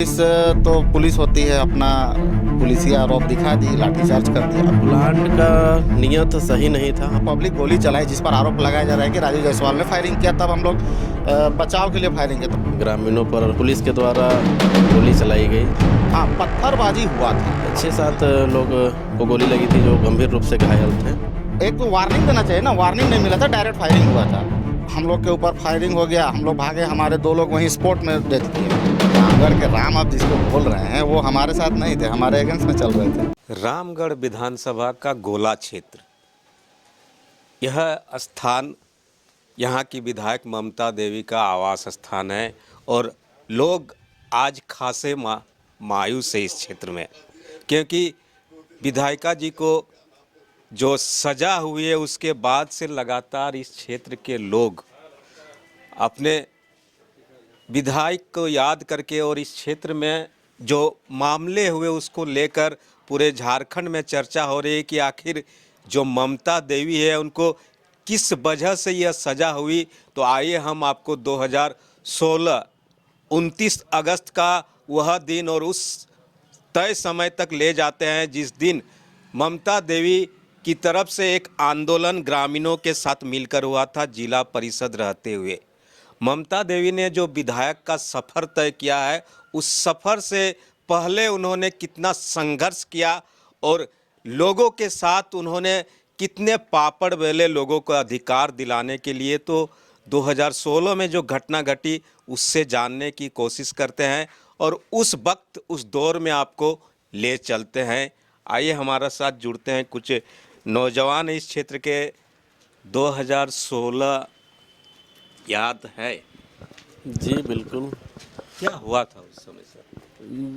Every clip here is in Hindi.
पुलिस तो पुलिस होती है, अपना पुलिसिया रौब दिखा दी, लाठीचार्ज कर दिया। प्लांट का नियत सही नहीं था। पब्लिक गोली चलाई, जिस पर आरोप लगाया जा रहा है कि राजू जायसवाल ने फायरिंग किया, तब हम लोग बचाव के लिए फायरिंग किया। तो ग्रामीणों पर पुलिस के द्वारा गोली चलाई गई। हाँ, पत्थरबाजी हुआ था। 6-7 लोग को गोली लगी थी जो गंभीर रूप से घायल थे। एक तो वार्निंग देना चाहिए ना, वार्निंग नहीं मिला था, डायरेक्ट फायरिंग हुआ था। हम लोग के ऊपर फायरिंग हो गया, हम लोग भागे, हमारे 2 लोग वहीं स्पॉट में डेथ किए। रामगढ़ के राम आप जिसको बोल रहे हैं वो हमारे साथ नहीं थे, हमारे अगेंस्ट में चल रहे थे। रामगढ़ विधानसभा का गोला क्षेत्र, यह स्थान यहाँ की विधायक ममता देवी का आवास स्थान है और लोग आज खासे मायूस है इस क्षेत्र में, क्योंकि विधायिका जी को जो सजा हुई है उसके बाद से लगातार इस क्षेत्र के लोग अपने विधायक को याद करके और इस क्षेत्र में जो मामले हुए उसको लेकर पूरे झारखंड में चर्चा हो रही है कि आखिर जो ममता देवी है उनको किस वजह से यह सज़ा हुई। तो आइए हम आपको 2016 29 अगस्त का वह दिन और उस तय समय तक ले जाते हैं जिस दिन ममता देवी की तरफ से एक आंदोलन ग्रामीणों के साथ मिलकर हुआ था जिला परिषद रहते हुए। ममता देवी ने जो विधायक का सफ़र तय किया है उस सफ़र से पहले उन्होंने कितना संघर्ष किया और लोगों के साथ उन्होंने कितने पापड़ बेले लोगों को अधिकार दिलाने के लिए। तो 2016 में जो घटना घटी उससे जानने की कोशिश करते हैं और उस वक्त उस दौर में आपको ले चलते हैं। आइए हमारा साथ जुड़ते हैं कुछ नौजवान इस क्षेत्र के। 2016 याद है? जी बिल्कुल। क्या हुआ था उस समय सर?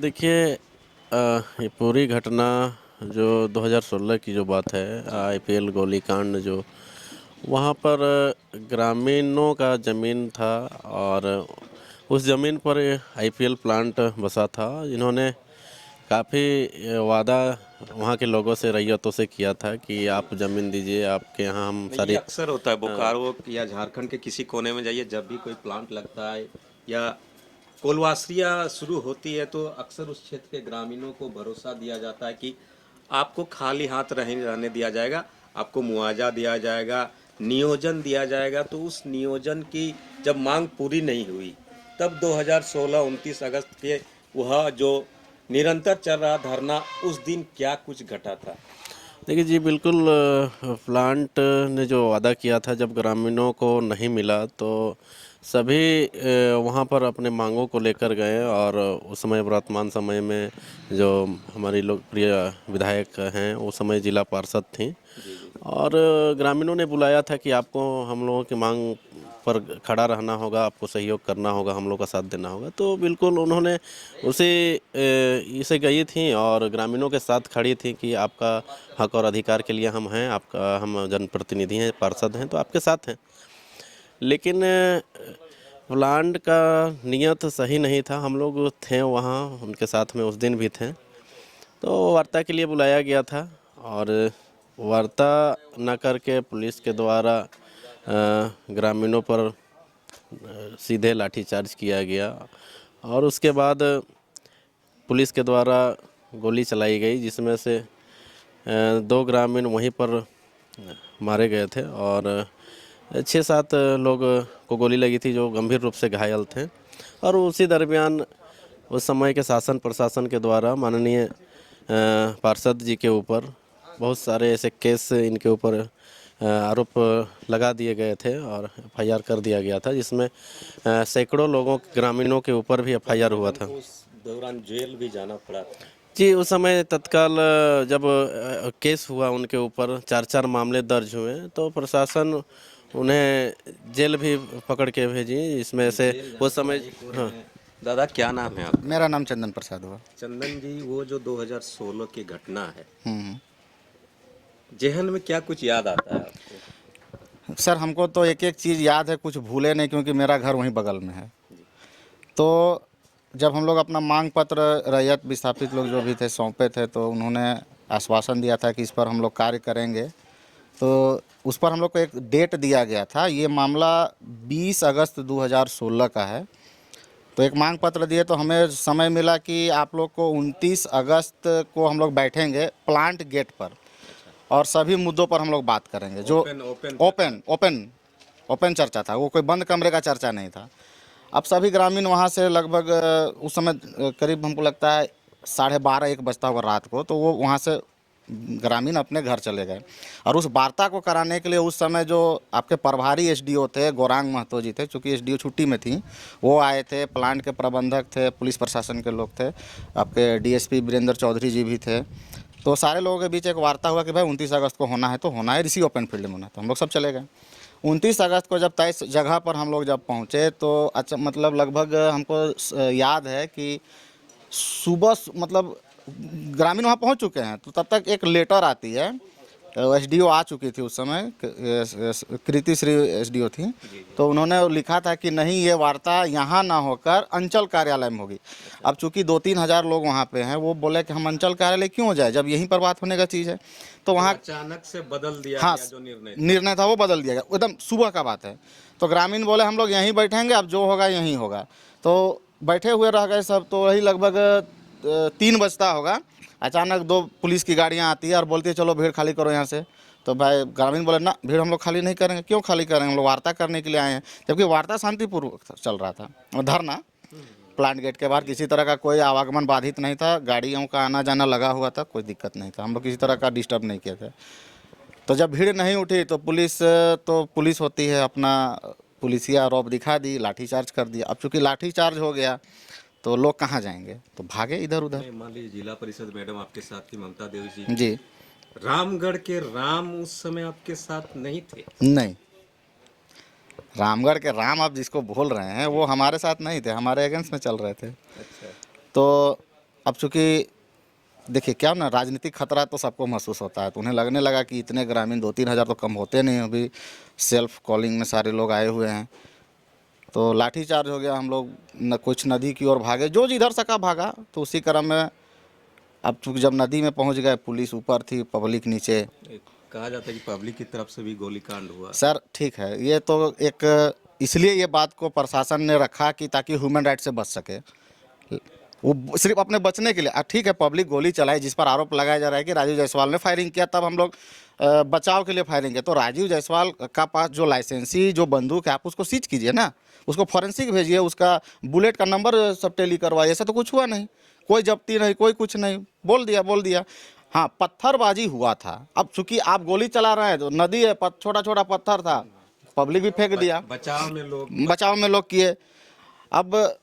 देखिए, ये पूरी घटना जो 2016 की जो बात है, आईपीएल गोलीकांड, जो वहाँ पर ग्रामीणों का ज़मीन था और उस ज़मीन पर आईपीएल प्लांट बसा था। इन्होंने काफ़ी वादा वहाँ के लोगों से, रैयतों से किया था कि आप ज़मीन दीजिए, आपके यहाँ हम ये सारी। अक्सर होता है बोकारो या झारखंड के किसी कोने में जाइए, जब भी कोई प्लांट लगता है या कोलवासरियाँ शुरू होती है तो अक्सर उस क्षेत्र के ग्रामीणों को भरोसा दिया जाता है कि आपको खाली हाथ रहने दिया जाएगा, आपको मुआवजा दिया जाएगा, नियोजन दिया जाएगा। तो उस नियोजन की जब मांग पूरी नहीं हुई तब 2016 29 अगस्त के वह जो निरंतर चल रहा धरना, उस दिन क्या कुछ घटा था? देखिए जी बिल्कुल, प्लांट ने जो वादा किया था जब ग्रामीणों को नहीं मिला तो सभी वहाँ पर अपने मांगों को लेकर गए और उस समय वर्तमान समय में जो हमारी लोकप्रिय विधायक हैं उस समय जिला पार्षद थी और ग्रामीणों ने बुलाया था कि आपको हम लोगों की मांग पर खड़ा रहना होगा, आपको सहयोग करना होगा, हम लोग का साथ देना होगा। तो बिल्कुल उन्होंने उसे इसे गई थी और ग्रामीणों के साथ खड़ी थी कि आपका हक और अधिकार के लिए हम हैं, आपका हम जनप्रतिनिधि हैं, पार्षद हैं, तो आपके साथ हैं। लेकिन प्लांट का नियत सही नहीं था। हम लोग थे वहाँ, उनके साथ में उस दिन भी थे, तो वार्ता के लिए बुलाया गया था और वार्ता न करके पुलिस के द्वारा ग्रामीणों पर सीधे लाठीचार्ज किया गया और उसके बाद पुलिस के द्वारा गोली चलाई गई, जिसमें से 2 ग्रामीण वहीं पर मारे गए थे और 6-7 लोग को गोली लगी थी जो गंभीर रूप से घायल थे। और उसी दरमियान उस समय के शासन प्रशासन के द्वारा माननीय पार्षद जी के ऊपर बहुत सारे ऐसे केस इनके ऊपर आरोप लगा दिए गए थे और एफआईआर कर दिया गया था, जिसमें सैकड़ों लोगों, ग्रामीणों के ऊपर भी एफआईआर हुआ था। उस दौरान जेल भी जाना पड़ा था? जी, उस समय तत्काल जब केस हुआ उनके ऊपर 4-4 मामले दर्ज हुए तो प्रशासन उन्हें जेल भी पकड़ के भेजी, इसमें से उस समय। हाँ दादा, क्या नाम है आपका? मेरा नाम चंदन प्रसाद हुआ। चंदन जी, वो जो 2016 की घटना है, हम्म। जेहन में क्या कुछ याद आता है आपको? सर, हमको तो एक एक चीज़ याद है, कुछ भूले नहीं, क्योंकि मेरा घर वहीं बगल में है। तो जब हम लोग अपना मांग पत्र रैयत विस्थापित लोग जो भी थे सौंपे थे, तो उन्होंने आश्वासन दिया था कि इस पर हम लोग कार्य करेंगे। तो उस पर हम लोग को एक डेट दिया गया था। ये मामला 20 अगस्त 2016 का है। तो एक मांग पत्र दिए, तो हमें समय मिला कि आप लोग को 29 अगस्त को हम लोग बैठेंगे प्लांट गेट पर और सभी मुद्दों पर हम लोग बात करेंगे। जो ओपन चर्चा था, वो कोई बंद कमरे का चर्चा नहीं था। अब सभी ग्रामीण वहाँ से लगभग उस समय करीब हमको लगता है 12:30-1 बजता होगा रात को, तो वो वहाँ से ग्रामीण अपने घर चले गए। और उस वार्ता को कराने के लिए उस समय जो आपके प्रभारी एसडीओ थे, गौरांग महतो जी थे, चूँकि एसडीओ छुट्टी में थी, वो आए थे, प्लांट के प्रबंधक थे, पुलिस प्रशासन के लोग थे, आपके डीएसपी वीरेंद्र चौधरी जी भी थे। तो सारे लोगों के बीच एक वार्ता हुआ कि भाई 29 अगस्त को होना है तो होना है, इसी ओपन फील्ड में होना है। तो हम लोग सब चले गए। 29 अगस्त को जब तय जगह पर हम लोग जब पहुँचे तो अच्छा मतलब लगभग हमको याद है कि सुबह मतलब ग्रामीण वहाँ पहुँच चुके हैं, तो तब तक एक लेटर आती है। एसडीओ आ चुकी थी उस समय, कृति श्री एसडीओ थी, तो उन्होंने लिखा था कि नहीं, ये वार्ता यहाँ ना होकर अंचल कार्यालय में होगी। अब चूंकि 2-3 हज़ार लोग वहाँ पे हैं, वो बोले कि हम अंचल कार्यालय क्यों जाए जब यहीं पर बात होने का चीज़ है। तो वहाँ अचानक से बदल दिया हाँ, गया जो निर्णय था वो बदल दिया गया, एकदम सुबह का बात है। तो ग्रामीण बोले हम लोग यहीं बैठेंगे, अब जो होगा यहीं होगा। तो बैठे हुए रह गए सब। तो वही लगभग 3 बजता होगा, अचानक 2 पुलिस की गाड़ियाँ आती है और बोलती है चलो भीड़ खाली करो यहाँ से। तो भाई ग्रामीण बोले ना, भीड़ हम लोग खाली नहीं करेंगे। क्यों खाली करेंगे, हम लोग वार्ता करने के लिए आए हैं। जबकि वार्ता शांतिपूर्वक चल रहा था और धरना प्लांट गेट के बाहर, किसी तरह का कोई आवागमन बाधित नहीं था, गाड़ियों का आना जाना लगा हुआ था, कोई दिक्कत नहीं था, हम लोग किसी तरह का डिस्टर्ब नहीं किए थे। तो जब भीड़ नहीं उठी तो पुलिस होती है अपना, पुलिसिया रौब दिखा दी, लाठीचार्ज कर दिया। अब चूंकि लाठीचार्ज हो गया तो लोग कहाँ जाएंगे, तो भागे इधर उधर। मान लीजिए जिला परिषद मैडम आपके साथ थी, ममता देवी जी, जी रामगढ़ के राम उस समय आपके साथ नहीं थे? नहीं, रामगढ़ के राम आप जिसको बोल रहे हैं वो हमारे साथ नहीं थे, हमारे अगेंस्ट में चल रहे थे। अच्छा। तो अब चूंकि देखिए क्या ना, राजनीतिक खतरा तो सबको महसूस होता है, तो उन्हें लगने लगा कि इतने ग्रामीण 2-3 हज़ार तो कम होते नहीं, अभी सेल्फ कॉलिंग में सारे लोग आए हुए हैं। तो लाठीचार्ज हो गया, हम लोग कुछ नदी की ओर भागे, जो जिधर सका भागा। तो उसी क्रम में अब चूँकि जब नदी में पहुंच गए, पुलिस ऊपर थी, पब्लिक नीचे। कहा जाता है कि पब्लिक की तरफ से भी गोलीकांड हुआ। सर ठीक है, ये तो एक इसलिए ये बात को प्रशासन ने रखा कि ताकि ह्यूमन राइट से बच सके, वो सिर्फ अपने बचने के लिए। ठीक है, पब्लिक गोली चलाई, जिस पर आरोप लगाया जा रहा है कि राजीव जायसवाल ने फायरिंग किया, तब हम लोग बचाव के लिए फायरिंग किया। तो राजीव जायसवाल का पास जो लाइसेंसी जो बंदूक है, आप उसको सीज कीजिए ना, उसको फॉरेंसिक भेजिए, उसका बुलेट का नंबर सब टैली करवाइए। ऐसा तो कुछ हुआ नहीं, कोई जब्ती नहीं, कोई कुछ नहीं, बोल दिया। हाँ, पत्थरबाजी हुआ था। अब चूंकि आप गोली चला रहे हैं तो नदी है, छोटा छोटा पत्थर था, पब्लिक भी फेंक दिया, बचाव में लोग किए। अब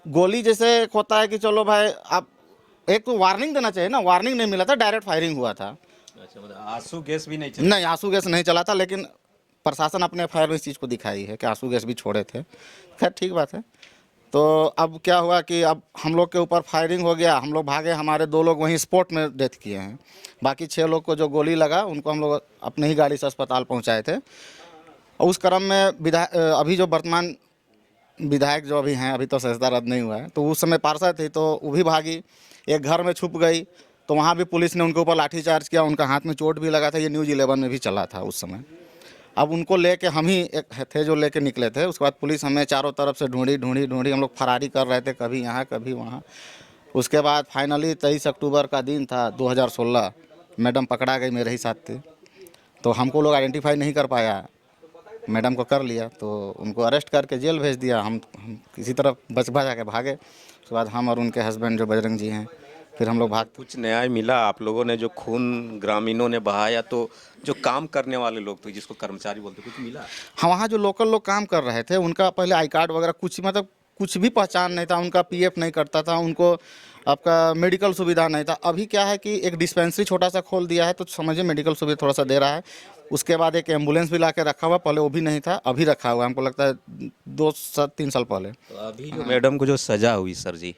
गोली जैसे एक होता है कि चलो भाई, आप एक तो वार्निंग देना चाहिए ना, वार्निंग नहीं मिला था, डायरेक्ट फायरिंग हुआ था। अच्छा, मतलब आंसू गैस भी नहीं चला? नहीं, आंसू गैस नहीं चला था, लेकिन प्रशासन अपने एफआईआर में इस चीज़ को दिखाई है कि आंसू गैस भी छोड़े थे। खैर ठीक बात है। तो अब क्या हुआ कि अब हम लोग के ऊपर फायरिंग हो गया, हम लोग भागे, हमारे 2 लोग वहीं स्पॉट में डेथ किए हैं। बाकी 6 लोग को जो गोली लगा उनको हम लोग अपने ही गाड़ी से अस्पताल पहुँचाए थे। और उस क्रम में अभी जो वर्तमान विधायक जो अभी हैं, अभी तो सदस्यता रद्द नहीं हुआ है, तो उस समय पार्षद थी, तो वो भी भागी, एक घर में छुप गई। तो वहाँ भी पुलिस ने उनके ऊपर लाठीचार्ज किया, उनका हाथ में चोट भी लगा था, ये न्यूज़ 11 में भी चला था उस समय। अब उनको लेके हम ही एक थे जो लेके निकले थे। उसके बाद पुलिस हमें चारों तरफ से ढूंढी, हम लोग फरारी कर रहे थे, कभी यहाँ कभी वहाँ। उसके बाद फाइनली 23 अक्टूबर का दिन था 2016, मैडम पकड़ा गई, मेरे ही साथ थे। तो हमको लोग आइडेंटिफाई नहीं कर पाया, मैडम को कर लिया, तो उनको अरेस्ट करके जेल भेज दिया। हम किसी तरह बच के भागे। उसके बाद हम और उनके हस्बैंड जो बजरंग जी हैं, फिर हम लोग भाग। कुछ न्याय मिला? आप लोगों ने जो खून ग्रामीणों ने बहाया, तो जो काम करने वाले लोग थे, जिसको कर्मचारी बोलते, कुछ मिला? हाँ, वहाँ जो लोकल लोग काम कर रहे थे, उनका पहले आई कार्ड वगैरह कुछ मतलब कुछ भी पहचान नहीं था, उनका पीएफ नहीं करता था, उनको आपका मेडिकल सुविधा नहीं था। अभी क्या है कि एक डिस्पेंसरी छोटा सा खोल दिया है, तो समझिए मेडिकल सुविधा थोड़ा सा दे रहा है। उसके बाद एक एम्बुलेंस भी ला के रखा हुआ, पहले वो भी नहीं था, अभी रखा हुआ, हमको लगता है 2-3 साल पहले। तो अभी जो मैडम को जो सजा हुई सर जी,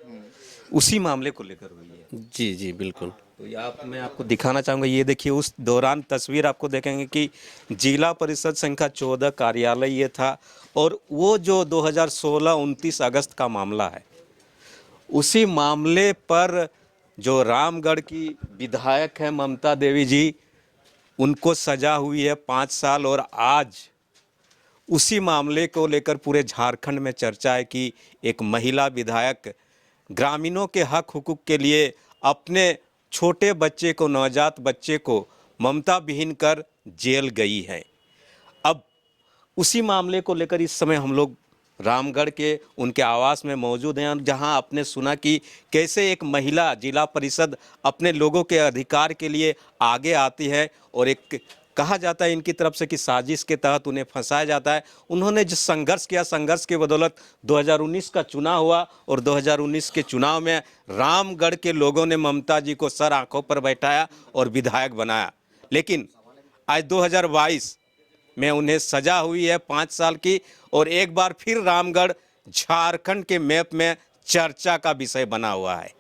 उसी मामले को लेकर हुई है? जी जी बिल्कुल। तो मैं आपको दिखाना चाहूँगा, ये देखिए, उस दौरान तस्वीर आपको देखेंगे कि जिला परिषद संख्या 14 कार्यालय ये था, और वो जो 2016 29 अगस्त का मामला है, उसी मामले पर जो रामगढ़ की विधायक हैं ममता देवी जी, उनको सजा हुई है 5 साल। और आज उसी मामले को लेकर पूरे झारखंड में चर्चा है कि एक महिला विधायक ग्रामीणों के हक हुकूक के लिए अपने छोटे बच्चे को, नवजात बच्चे को ममता विहीन कर जेल गई है। अब उसी मामले को लेकर इस समय हम लोग रामगढ़ के उनके आवास में मौजूद हैं, जहां आपने सुना कि कैसे एक महिला जिला परिषद अपने लोगों के अधिकार के लिए आगे आती है और एक कहा जाता है इनकी तरफ से कि साजिश के तहत उन्हें फंसाया जाता है। उन्होंने जो संघर्ष किया, संघर्ष के बदौलत 2019 का चुनाव हुआ और 2019 के चुनाव में रामगढ़ के लोगों ने ममता जी को सर आंखों पर बैठाया और विधायक बनाया। लेकिन आज 2022 में उन्हें सजा हुई है 5 साल की और एक बार फिर रामगढ़ झारखंड के मैप में चर्चा का विषय बना हुआ है।